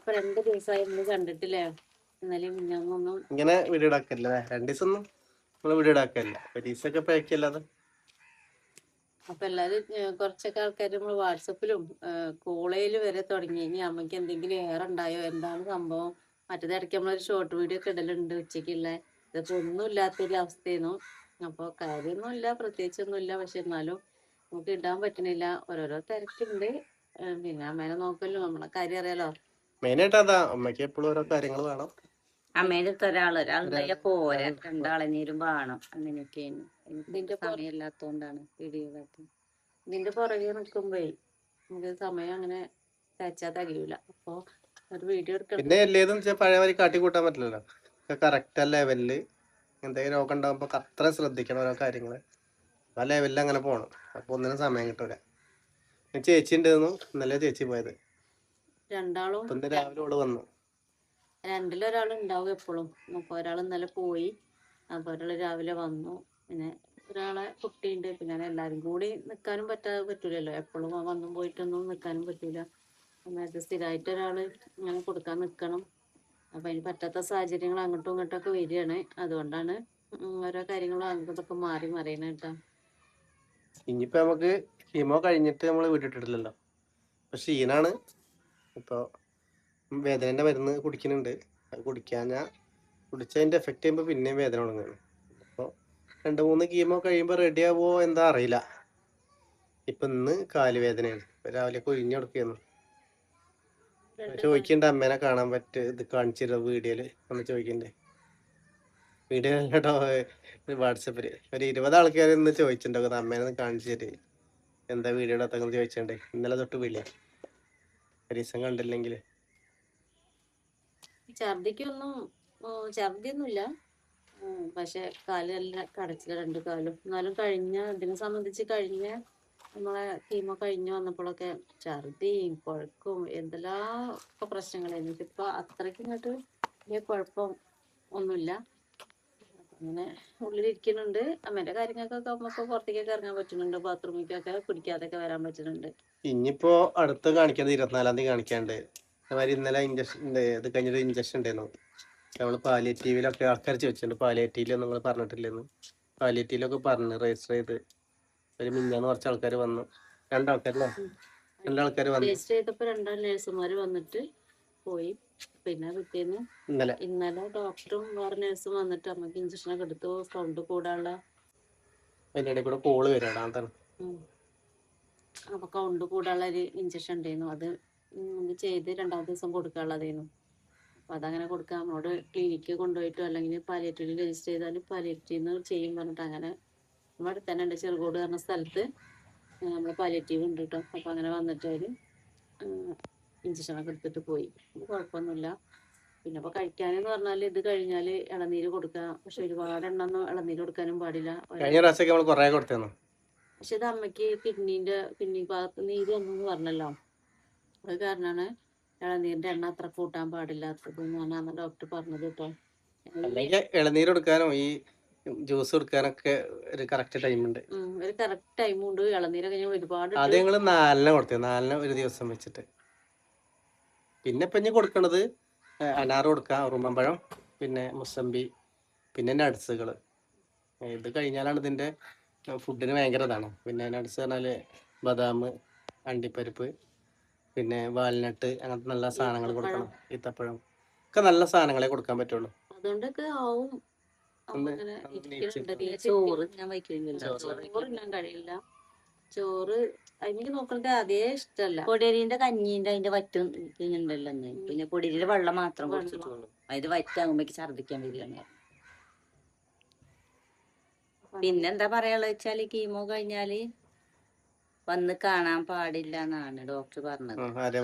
അപ്പൊ 2 ദിവസമായി നമ്മള് കണ്ടിട്ടില്ലേ? ഇന്നലെയും മിഞ്ഞാന്നൊന്നും ഇങ്ങനെ വീഡിയോ ഇടാക്കല്ല 2 ദിവസം ഒന്നും നമ്മള് വീഡിയോ ഇടാക്കല്ല. ഒരു ദിവസമൊക്കെ പഴക്കല്ലാതെ. അപ്പൊ എല്ലാരും കുറച്ചൊക്കെ ആൾക്കാർ നമ്മൾ വാട്സപ്പിലും കോളേജിൽ വരെ തുടങ്ങി. ഇനി അമ്മയ്ക്ക് എന്തെങ്കിലും ഏറെ ഉണ്ടായോ, എന്താണ് സംഭവം? മറ്റേത് ഇടയ്ക്ക് നമ്മളൊരു ഷോർട്ട് വീഡിയോ ഒക്കെ ഇടലുണ്ട് ഉച്ചയ്ക്കുള്ള. ഇതൊക്കെ ഒന്നും ഇല്ലാത്തൊരു അവസ്ഥയായിരുന്നു. അപ്പോൾ കാര്യമൊന്നുമില്ല, പ്രത്യേകിച്ചൊന്നുമില്ല. പക്ഷെ എന്നാലും നമുക്ക് ഇടാൻ പറ്റണില്ല. ഓരോരോ തിരക്കുണ്ട്. പിന്നെ അമ്മേനെ നോക്കല്ലോ, നമ്മളെ കാര്യം അറിയാലോ. മെയിനായിട്ട് അതാ, അമ്മയ്ക്ക് എപ്പോഴും ഓരോ കാര്യങ്ങൾ വേണം. അമ്മേന്റെ അടുത്ത് ഒരാളുണ്ടായ പോരാ, രണ്ടാളെനീരും വേണം. അങ്ങനെയൊക്കെയാണ്. എനിക്ക് സമയമില്ലാത്തോണ്ടാണ് വീഡിയോയിലൊക്കെ. ഇതിന്റെ പുറകെ നിൽക്കുമ്പോഴേ നമുക്ക് സമയം അങ്ങനെ തയ്ച്ചാൽ തികയൂല. അപ്പൊ ഒരു വീഡിയോ എടുക്കണം. പിന്നെ എല്ലേതും പഴയ വരി കാട്ടി കൂട്ടാൻ പറ്റില്ലല്ലോ. കറക്റ്റ് ലെവലില് എന്തെങ്കിലും രോഗം ഉണ്ടാകുമ്പോ അത്ര ശ്രദ്ധിക്കണം ഓരോ കാര്യങ്ങള്. ആ ലെവലിൽ അങ്ങനെ പോണം. അപ്പൊ ഒന്നിനും സമയം കിട്ടൂല. ചേച്ചി ഉണ്ടായിരുന്നു, ഇന്നലെ ചേച്ചി പോയത്. രണ്ടാളും ഇന്ന് രാവിലെ ഓള് വന്നു. രണ്ടിലൊരാൾ ഉണ്ടാവും എപ്പോഴും. അപ്പൊ ഒരാൾ ഇന്നലെ പോയി, അപ്പൊ ഒരാൾ രാവിലെ വന്നു. പിന്നെ ഒരാളെ കുട്ടിയുണ്ട്. പിന്നെ എല്ലാരും കൂടി നിൽക്കാനും പറ്റൂലല്ലോ. എപ്പോഴും വന്നും പോയിട്ടൊന്നും നിൽക്കാനും പറ്റൂല. അതായത് സ്ഥിരമായിട്ട് ഒരാള് ഇങ്ങനെ കൊടുക്കാൻ നിൽക്കണം. അപ്പൊ അതിന് പറ്റാത്ത സാഹചര്യങ്ങൾ അങ്ങോട്ടും ഇങ്ങോട്ടും ഒക്കെ വരികയാണ്. അതുകൊണ്ടാണ് ഓരോ കാര്യങ്ങളും അങ്ങോട്ടൊക്കെ മാറി മറിയണ കേട്ടോ. ഇനിയിപ്പോ നമുക്ക് കീമോ കഴിഞ്ഞിട്ട് നമ്മള് വിട്ടിട്ടില്ലല്ലോ. അപ്പൊ ക്ഷീണാണ്. ഇപ്പൊ വേദനന്റെ മരുന്ന് കുടിക്കുന്നുണ്ട്. അത് കുടിച്ചതിന്റെ എഫക്റ്റ് ചെയ്യുമ്പോ പിന്നെയും വേദന തുടങ്ങുകയാണ്. അപ്പൊ 2-3 കീമോ കഴിയുമ്പോ റെഡി ആവോ എന്താ അറിയില്ല. ഇപ്പൊ ഇന്ന് കാലുവേദനയാണ്. രാവിലെ കൊഴിഞ്ഞു കൊടുക്കുകയാണ്. ചോദിക്കണ്ട അമ്മേനെ കാണാൻ ഇത് കാണിച്ചിരുന്നു വീഡിയോയില് ഒന്ന് ചോദിക്കണ്ടേ. വീഡിയോ കേട്ടോ, വാട്സപ്പില് ഒരു 20 ആൾക്കാർ ഇന്ന് ചോദിച്ചിട്ടുണ്ടാകും അമ്മേനെ കാണിച്ചു തരും. എന്താ വീഡിയോ ഇടാത്തങ്ങൾ ചോദിച്ചണ്ടേ. ഇന്നലെ തൊട്ട് വിളിയ ഒരു ദിവസം കണ്ടില്ലെങ്കില്. ഛർദിയൊന്നുമില്ല. പക്ഷെ കാലെല്ലാം കടച്ചില്ല, 2 കാലും. എന്നാലും ഇതിനെ സംബന്ധിച്ച് നമ്മളെ കീമോ കഴിഞ്ഞ് വന്നപ്പോഴൊക്കെ ഛർദിയും കുഴക്കും എന്തെല്ലാം പ്രശ്നങ്ങളായിരുന്നു. ഇപ്പൊ അത്രയ്ക്ക് ഇങ്ങോട്ട് വലിയ കുഴപ്പം ഒന്നുമില്ല. അങ്ങനെ ഉള്ളിലിരിക്കുന്നുണ്ട്. അമ്മേന്റെ കാര്യങ്ങൾക്കൊക്കെ നമുക്ക് പുറത്തേക്കൊക്കെ ഇറങ്ങാൻ പറ്റുന്നുണ്ട്. ബാത്റൂമിലേക്കൊക്കെ പിടിക്കാതൊക്കെ വരാൻ പറ്റുന്നുണ്ട്. ഇനിയിപ്പോ അടുത്ത് കാണിക്കുന്നത് 24-ാം തീയതി കാണിക്കാണ്ട്. അതേമാതിരി ഇന്നലെ ഇഞ്ചക്ഷൻ ഇത് കഴിഞ്ഞൊരു ഇഞ്ചക്ഷൻ ഉണ്ടായിരുന്നു. നമ്മള് പാലിയേറ്റീവിലൊക്കെ ആൾക്കാർ ചോദിച്ചിട്ടുണ്ട്, പാലിയേറ്റീവിൽ നിങ്ങൾ പറഞ്ഞിട്ടില്ലെന്ന്. പാലിയേറ്റീവിലൊക്കെ പറഞ്ഞ് രജിസ്റ്റർ ചെയ്ത് ഒരു മിഞ്ഞാന്ന് കുറച്ച് ആൾക്കാർ വന്നു. 2 ആൾക്കാരല്ലേ? 2 ആൾക്കാർ വന്നു. രജിസ്റ്റർ ചെയ്തപ്പോ 2 നഴ്സുമാര് വന്നിട്ട് പോയി. പിന്നെ പിറ്റേന്ന് ഇന്നലെ ഡോക്ടറും വേറെ നഴ്സും വന്നിട്ട് അമ്മക്ക് ഇഞ്ചക്ഷനൊക്കെ എടുത്തു. സൗണ്ട് കൂടാനുള്ള അതിൻ്റെ ഇടയിൽ കൂടെ കോള് വരാണ്. അതാണ്. അപ്പൊ കൗണ്ട് കൂടാനുള്ള ഒരു ഇഞ്ചക്ഷൻ ഉണ്ടായിരുന്നു. അത് ചെയ്ത് 2ാമത്തെ ദിവസം കൊടുക്കാനുള്ളതായിരുന്നു. അപ്പൊ അതങ്ങനെ കൊടുക്കാൻ നമ്മളോട് ക്ലിനിക്ക് കൊണ്ടുപോയിട്ടോ അല്ലെങ്കിൽ പാലിയേറ്റീവിൽ രജിസ്റ്റർ ചെയ്താലും പാലിയേറ്റീവ് ചെയ്യും പറഞ്ഞിട്ട് അങ്ങനെ നമ്മുടെ അടുത്ത് തന്നെ ഉണ്ട്. ചെറുകോട് പറഞ്ഞ സ്ഥലത്ത് നമ്മള് പാലിയേറ്റീവ് ഉണ്ട് കേട്ടോ. അപ്പൊ അങ്ങനെ വന്നിട്ട് അവര് ഇഞ്ചക്ഷനൊക്കെ എടുത്തിട്ട് പോയി. കുഴപ്പമൊന്നുമില്ല. പിന്നെ ഇപ്പൊ കഴിക്കാനെന്ന് പറഞ്ഞാല് ഇത് കഴിഞ്ഞാല് ഇളനീര് കൊടുക്കാം. പക്ഷെ ഒരുപാട് എണ്ണൊന്നും ഇളനീര് കൊടുക്കാനും പാടില്ല. കഴിഞ്ഞ പ്രാവശ്യമൊക്കെ നമ്മൾ കുറെ കൊടുത്തിരുന്നു. പക്ഷെ ഇത് അമ്മയ്ക്ക് കിഡ്നി ഭാഗത്ത് നീര് വന്നു പറഞ്ഞല്ലോ. അത് കാരണമാണ് ഇളനീരിന്റെ എണ്ണ അത്ര കൂട്ടാൻ പാടില്ലാത്തത് എന്നാണ് ഡോക്ടർ പറഞ്ഞത് കേട്ടോ. അല്ലെങ്കിൽ ഇളനീര് കൊടുക്കാനോ ഈ ജ്യൂസ് കൊടുക്കാനൊക്കെ ഒരു കറക്റ്റ് ടൈമുണ്ട്. ഒരു കറക്റ്റ് ടൈമുണ്ട്. ഇളനീരൊക്കെ ഞാൻ ഒരുപാട് അത് ഞങ്ങള് 4 കൊടുത്തത്. 4 ഒരു ദിവസം വെച്ചിട്ട്. പിന്നെ ഇപ്പൊ ഇനി കൊടുക്കണത് അനാറ് കൊടുക്കാം, ഉറുമ്പഴം, പിന്നെ മുസമ്പി, പിന്നെ നട്സുകള്. ഇത് കഴിഞ്ഞാലാണ് ഇതിന്റെ ഫുഡിന് ഭയങ്കര ഇതാണ്. പിന്നെ നട്സ് പറഞ്ഞാല് ബദാം, അണ്ടിപ്പരിപ്പ്, പിന്നെ വാൽനട്ട്, അങ്ങനത്തെ നല്ല സാധനങ്ങൾ കൊടുക്കണം. ഈത്തപ്പഴം ഒക്കെ നല്ല സാധനങ്ങളെ കൊടുക്കാൻ പറ്റുള്ളൂ. അതുകൊണ്ടൊക്കെ ആവും. ചോറ് ഞാൻ വയ്ക്കുന്നില്ല. ചോറ് ഞാൻ കഴിയില്ല. ചോറ് എനിക്ക് നോക്കുന്നത് അതേ ഇഷ്ടമല്ല. പൊടിയരിന്റെ കഞ്ഞീന്റെ അതിന്റെ വറ്റും ഉണ്ടല്ലോ. പിന്നെ പൊടിയരിയുടെ വെള്ളം മാത്രം കുടിച്ചിട്ടുള്ളൂ. അതിന് വറ്റാകുമ്പോഴേക്ക് ഛർദിക്കാൻ വരികയാണ്. പിന്നെന്താ പറയാനുള്ള വെച്ചാല് കീമോ കഴിഞ്ഞാല് വന്ന് കാണാൻ പാടില്ല എന്നാണ് ഡോക്ടർ പറഞ്ഞത്.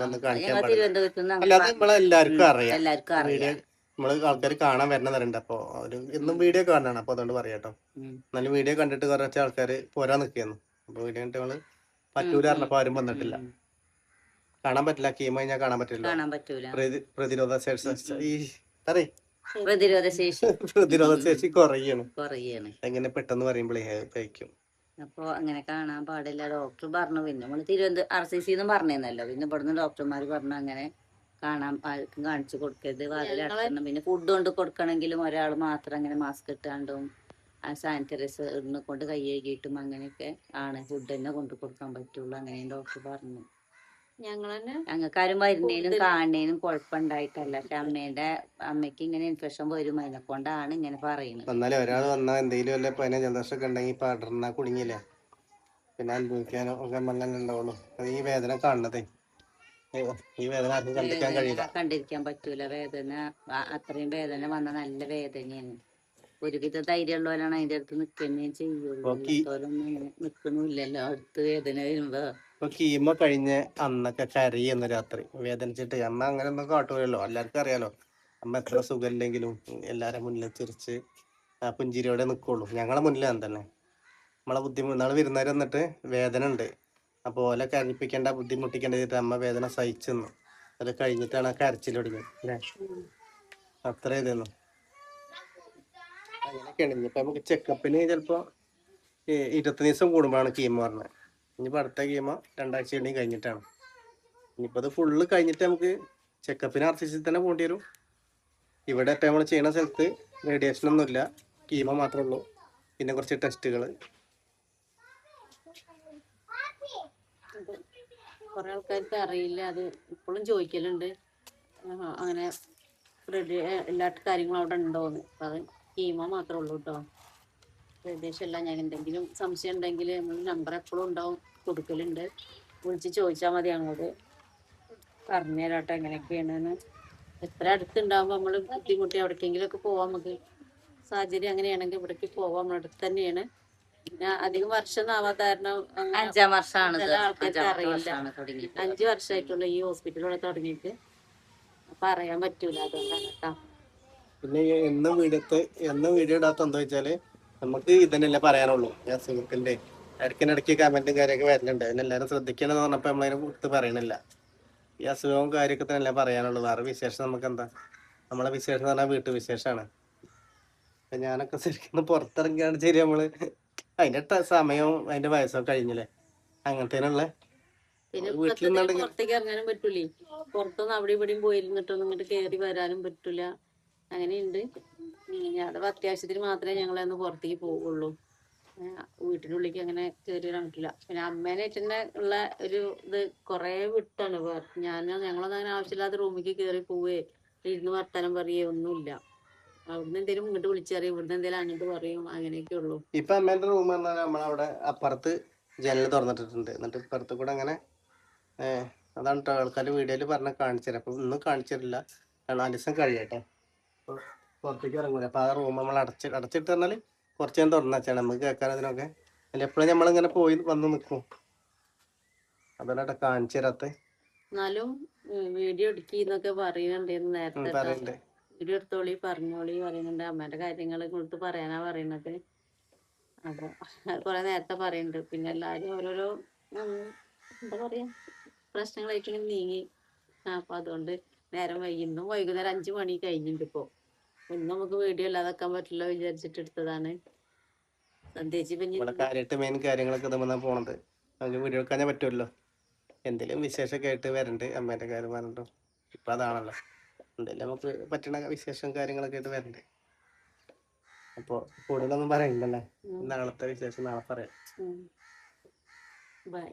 ഞങ്ങൾ തിരുവനന്തപുരത്ത് എല്ലാവർക്കും അറിയാം. നമ്മള് ആൾക്കാർ കാണാൻ വരുന്നവരുണ്ട്. അപ്പൊ എന്നും വീഡിയോ കാണണം. അപ്പൊ അതുകൊണ്ട് പറയാട്ടോ. എന്നാലും വീഡിയോ കണ്ടിട്ട് കുറച്ച് ആൾക്കാർ പോരാൻ നിൽക്കുന്നു. അപ്പൊ വീഡിയോ കണ്ടിട്ട് നമ്മള് പറ്റൂല പറഞ്ഞപ്പോ ആരും വന്നിട്ടില്ല. കാണാൻ പറ്റില്ല. കീമോ കഴിഞ്ഞാൽ കാണാൻ പറ്റില്ല. പ്രതിരോധ ശേഷി കുറയാണ്. എങ്ങനെ പെട്ടെന്ന് പറയുമ്പോഴേ കഴിക്കും. അപ്പൊ അങ്ങനെ കാണാൻ പാടില്ല ഡോക്ടർ പറഞ്ഞു. പിന്നെ നമ്മള് RCC പറഞ്ഞല്ലോ. പിന്നെ ഇവിടുന്ന് ഡോക്ടർമാര് പറഞ്ഞു അങ്ങനെ കാണാൻ ആർക്കും കാണിച്ചു കൊടുക്കരുത്, വാതിൽ ഞങ്ങളെ അടക്കണം. പിന്നെ ഫുഡ് കൊണ്ട് കൊടുക്കണമെങ്കിലും ഒരാൾ മാത്രം അങ്ങനെ മാസ്ക് ഇട്ടാണ്ടും സാനിറ്റൈസറിനെ കൊണ്ട് കൈ കഴുകിയിട്ടും അങ്ങനെയൊക്കെ ആണ് ഫുഡ് തന്നെ കൊണ്ട് കൊടുക്കാൻ പറ്റുള്ളൂ. അങ്ങനെ ഡോക്ടർ പറഞ്ഞു. ഞങ്ങൾ തന്നെ ഞങ്ങൾക്കാരും വരുന്നതിനും കൂടുതൽ കാണുന്നതിനും കുഴപ്പമുണ്ടായിട്ടല്ല. പക്ഷെ അമ്മയ്ക്ക് ഇങ്ങനെ ഇൻഫെക്ഷൻ വരും, അതിനെ കൊണ്ടാണ് ഇങ്ങനെ പറയുന്നത്. എന്നാലും ഒരാൾ വന്നാൽ എന്തെങ്കിലും വല്ല പനി ജലദോഷമൊക്കെ ഉണ്ടെങ്കിൽ പടർന്നാൽ കുടുങ്ങിയില്ലേ, പിന്നെ അനുഭവിക്കാനോ ഒക്കെ നമ്മൾ തന്നെ ഉണ്ടാവുള്ളൂ. അത് ഈ വേദന കാണുന്നതേ, ഈ വേദന ആർക്കും കണ്ടിരിക്കാൻ കഴിയില്ല. കണ്ടിരിക്കാൻ പറ്റൂല. വേദന അത്രയും വേദന വന്ന നല്ല വേദനയാണ്. ഒരുവിധ ധൈര്യമുള്ളവരാണ് അതിന്റെ അടുത്ത് നിൽക്കുന്നേ ചെയ്യുള്ളൂ. അല്ലാത്തവരൊന്നും ഇങ്ങനെ നിൽക്കണില്ലല്ലോ അടുത്ത് വേദന വരുമ്പോ. ഇപ്പൊ കീമോ കഴിഞ്ഞ അന്നൊക്കെ കരയുന്ന രാത്രി വേദനിച്ചിട്ട്. അമ്മ അങ്ങനെ ഒന്നും കാട്ടൂലല്ലോ, എല്ലാവർക്കും അറിയാലോ. അമ്മ എത്ര സുഖമില്ലെങ്കിലും എല്ലാരും മുന്നിൽ ചിരിച്ച് ആ പുഞ്ചിരിയോടെ നിൽക്കുള്ളൂ. ഞങ്ങളെ മുന്നിലാണ് തന്നെ. നമ്മളെ ബുദ്ധിമുട്ട് നാളെ വിരുന്നേരം വന്നിട്ട് വേദന ഉണ്ട്, അപ്പോൾ ഓലെ കരയിപ്പിക്കേണ്ട ബുദ്ധിമുട്ടിക്കേണ്ട ചെയ്തിട്ട് അമ്മ വേദന സഹിച്ചു നിന്നു. അത് കഴിഞ്ഞിട്ടാണ് ആ കരച്ചിൽ തുടങ്ങിയത് അല്ലേ. അത്ര ഇതെന്നു അങ്ങനെയൊക്കെയാണ്. ഇനിയിപ്പോൾ നമുക്ക് ചെക്കപ്പിന് ചിലപ്പോൾ 20 ദിവസം കൂടുമ്പോഴാണ് കീമോ പറഞ്ഞത്. ഇനിയിപ്പോൾ അടുത്ത കീമോ 2 ആഴ്ച കൂടി കഴിഞ്ഞിട്ടാണ്. ഇനിയിപ്പോൾ അത് ഫുള്ള് കഴിഞ്ഞിട്ട് നമുക്ക് ചെക്കപ്പിന് RCC തന്നെ പോകേണ്ടി വരും. ഇവിടെ ഇപ്പം നമ്മൾ ചെയ്യുന്ന സ്ഥലത്ത് റേഡിയേഷൻ ഒന്നുമില്ല, കീമോ മാത്രമേ ഉള്ളൂ, പിന്നെ കുറച്ച് ടെസ്റ്റുകൾ. കുറെ ആൾക്കാർക്ക് അറിയില്ല, അത് ഇപ്പോഴും ചോദിക്കലുണ്ട്. അങ്ങനെ എല്ലാ കാര്യങ്ങളും അവിടെ ഉണ്ടോന്ന്. അപ്പം അത് കീമോ മാത്രമേ ഉള്ളൂ കേട്ടോ, ഏകദേശം ഞാൻ എന്തെങ്കിലും സംശയം ഉണ്ടെങ്കിൽ നമ്മൾ നമ്പർ എപ്പോഴും ഉണ്ടാവും, കൊടുക്കലുണ്ട്. വിളിച്ച് ചോദിച്ചാൽ മതി, ഞങ്ങളോട് പറഞ്ഞു തരാട്ടോ എങ്ങനെയൊക്കെയാണെന്ന്. എത്ര അടുത്തുണ്ടാകുമ്പോൾ നമ്മൾ ബുദ്ധിമുട്ടി എവിടേക്കെങ്കിലും ഒക്കെ പോവാം. നമുക്ക് സാഹചര്യം അങ്ങനെയാണെങ്കിൽ ഇവിടേക്ക് പോവാം, നമ്മുടെ അടുത്ത് തന്നെയാണ്. പിന്നെ അധികം വർഷം ആവാത്ത കാരണം 5-ാം വർഷമാണ് ചില ആൾക്കാർക്ക് അറിയില്ല. 5 വർഷമായിട്ടുള്ള ഈ ഹോസ്പിറ്റലിലൂടെ തുടങ്ങിയിട്ട്, അപ്പൊ അറിയാൻ പറ്റൂല, അതുകൊണ്ടാണ് കേട്ടോ. പിന്നെ എന്നും വീഡിയോ ഇടാത്ത എന്താ വെച്ചാല് നമുക്ക് ഇതന്നെയല്ലേ പറയാനുള്ളൂ. ഞാൻ സുഹൃത്തിന്റെ ഇടയ്ക്കിടയ്ക്ക് കമന്റും കാര്യമൊക്കെ വരുന്നുണ്ട്, അതിനെല്ലാവരും ശ്രദ്ധിക്കണമെന്ന് പറഞ്ഞപ്പോൾ നമ്മളതിനെ കുറിച്ച് പറയണില്ല. ഈ അസുഖവും കാര്യമൊക്കെ തന്നെയല്ലേ പറയാനുള്ളൂ. വേറെ വിശേഷം നമുക്ക് എന്താ? നമ്മളെ വിശേഷം എന്ന് പറഞ്ഞാൽ വീട്ടു വിശേഷമാണ്. അപ്പൊ ഞാനൊക്കെ ശരിക്കും പുറത്തിറങ്ങിയാണ് ശരി, നമ്മള് അതിന്റെ സമയവും അതിന്റെ വയസ്സൊക്കെ കഴിഞ്ഞില്ലേ, അങ്ങനത്തേനുള്ള പിന്നെ വീട്ടിൽ പുറത്തേക്ക് ഇറങ്ങാനും പറ്റൂലേ, പുറത്തൊന്നും അവിടെ ഇവിടെയും പോയിരുന്നിട്ടൊന്നും ഇങ്ങോട്ട് കയറി വരാനും പറ്റൂല. അങ്ങനെയുണ്ട്. ഞാൻ അത്യാവശ്യത്തിന് മാത്രമേ ഞങ്ങളന്ന് പുറത്തേക്ക് പോവുള്ളൂ, വീട്ടിനുള്ളിലേക്ക് അങ്ങനെ കയറി വരാൻ പറ്റില്ല. പിന്നെ അമ്മേനായിട്ട് തന്നെ ഉള്ള ഒരു ഇത് കുറേ വിട്ടാണ്. ഞങ്ങളൊന്നും അങ്ങനെ ആവശ്യമില്ലാത്ത റൂമിലേക്ക് കയറി പോവേ ഇരുന്ന് വർത്താനം പറയേ ഒന്നുമില്ല. അവിടുന്ന് എന്തെങ്കിലും ഇങ്ങോട്ട് വിളിച്ചറിയും, ഇവിടുന്ന് എന്തെങ്കിലും അങ്ങോട്ട് പറയും, അങ്ങനെയൊക്കെ ഉള്ളൂ. ഇപ്പൊ അമ്മേന്റെ റൂം പറഞ്ഞാൽ നമ്മളവിടെ അപ്പുറത്ത് ജനൽ തുറന്നിട്ടിട്ടുണ്ട്. എന്നിട്ട് ഇപ്പുറത്ത് കൂടെ അങ്ങനെ അതാണ് കേട്ടോ ആൾക്കാർ വീഡിയോയിൽ പറഞ്ഞ കാണിച്ചു തരാം. അപ്പൊ ഒന്നും കാണിച്ചു തരില്ല, 4 ദിവസം കഴിയട്ടെ പുറത്തേക്ക് ഇറങ്ങൂല. അപ്പൊ ആ റൂം നമ്മൾ അടച്ചിട്ട് പറഞ്ഞാല് കുറച്ച് നേരം തുറന്നു വെച്ചാണ് നമുക്ക് കേൾക്കാൻ അതിനൊക്കെ. അല്ല എപ്പോഴും നമ്മളിങ്ങനെ പോയി വന്ന് നിൽക്കും, അതല്ല കാണിച്ചു തരാത്ത. എന്നാലും വീഡിയോ എടുക്കുന്നൊക്കെ പറയുന്നുണ്ടായിരുന്നു നേരത്തെ. പറയുന്നുണ്ട്, വീഡിയോ എടുത്തോളി പറഞ്ഞോളി പറയുന്നുണ്ട്. അമ്മേന്റെ കാര്യങ്ങളെ കുറിച്ച് പറയാനാ പറയുന്നത്. അപ്പൊ കുറെ നേരത്തെ പറയുന്നുണ്ട്. പിന്നെ എല്ലാരും ഓരോരോ എന്താ പറയാ പ്രശ്നങ്ങളായിട്ട് ഇങ്ങനെ നീങ്ങി. അപ്പൊ അതുകൊണ്ട് നേരം വൈകി. ഇന്നും വൈകുന്നേരം 5 മണി കഴിഞ്ഞിട്ട് ഇപ്പൊ. ഇന്നും നമുക്ക് വീഡിയോ ഇല്ലാതാക്കാൻ പറ്റില്ല വിചാരിച്ചിട്ട് എടുത്തതാണ്. കാര്യമായിട്ട് മെയിൻ കാര്യങ്ങളൊക്കെ തമ്മിൽ പോണത്. നമുക്ക് വീഡിയോ എടുക്കാനേ പറ്റുമല്ലോ. എന്തെങ്കിലും വിശേഷമൊക്കെ ആയിട്ട് വരണ്ട്, അമ്മേന്റെ കാര്യം പറഞ്ഞിട്ടോ. ഇപ്പൊ അതാണല്ലോ, എന്തെങ്കിലും നമുക്ക് പറ്റണ വിശേഷം കാര്യങ്ങളൊക്കെ ആയിട്ട് വരണ്ട്. അപ്പൊ കൂടുതലൊന്നും പറയണ്ടല്ലേ, നാളത്തെ വിശേഷം നാളെ പറയാം. ബൈ.